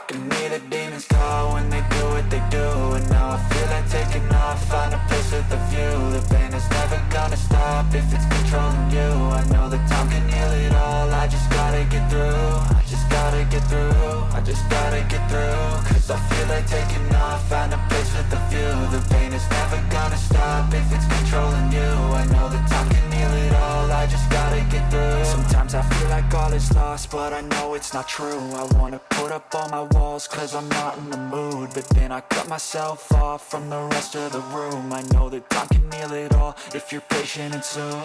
can hear the demons call when they do what they do. And now I feel like taking off, find a place with a view. The pain is never gonna stop if it's controlling you. I know that time can heal it all, I just gotta get through. I just gotta get through, I just gotta get through. Cause I feel like taking off, find a place with a view. The pain is never gonna stop if it's controlling you. I know that time can heal it all, I just gotta get through. Sometimes I feel like all is lost, but I know it's not true. I wanna put up all my walls cause I'm not in the mood, but then I cut myself off from the rest of the room. I know that time can heal it all if you're patient and soon.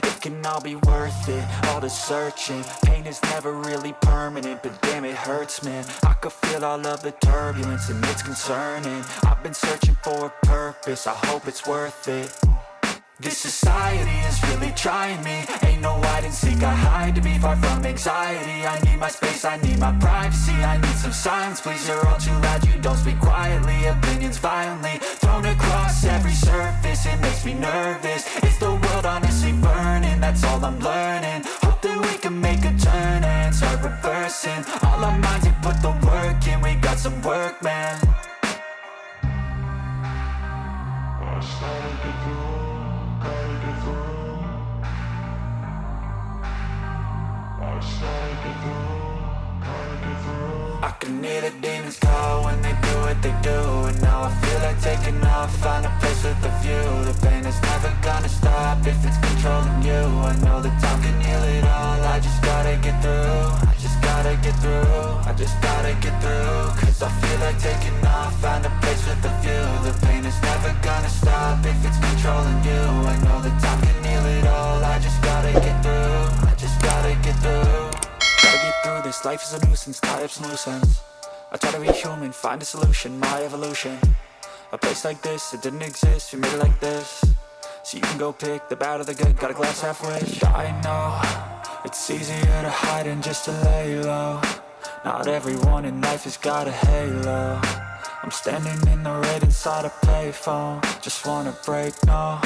It can all be worth it, all the searching. Pain is never really permanent, but damn it hurts, man. I could feel all of the turbulence and it's concerning. I've been searching for a purpose, I hope it's worth it. This society is really trying me. Ain't no hide and seek, I hide to be far from anxiety. I need my space, I need my privacy. I need some silence, please, you're all too loud. You don't speak quietly, opinions violently thrown across every surface. It makes me nervous, it's the world honestly burning. That's all I'm learning, hope that we can make a turn and start reversing. All our minds, we put the work in, we got some work, man. I can hear the demons call when they do what they do. And now I feel like taking off, find a place with a view. The pain is never gonna stop if it's controlling you. I know that time can heal it all, I just gotta get through. I just gotta get through, I just gotta get through. Cause I feel like taking off, find a place with a view. The pain is never gonna stop if it's controlling you. I know that time can heal it all, I just gotta get through. I just gotta get through. Gotta get through this, life is a nuisance, tie up some loose ends. I try to be human, find a solution, my evolution. A place like this, it didn't exist, we made it like this. So you can go pick the bad or the good, got a glass halfway. I know, it's easier to hide than just to lay low. Not everyone in life has got a halo. I'm standing in the red inside a payphone, just wanna break, no.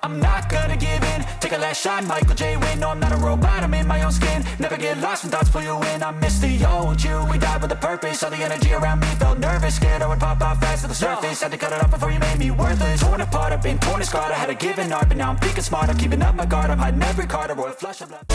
I'm not gonna give in, take a last shot, Michael J. Win. No, I'm not a robot, I'm in my own skin. Never get lost when thoughts pull you in. I miss the old you, we died with a purpose. All the energy around me felt nervous, scared I would pop off fast to the surface. Had to cut it off before you made me worthless. Torn apart, I've been torn and scarred. I had a given art, but now I'm thinking smart. I'm keeping up my guard, I'm hiding every card. I roll a flush of blood.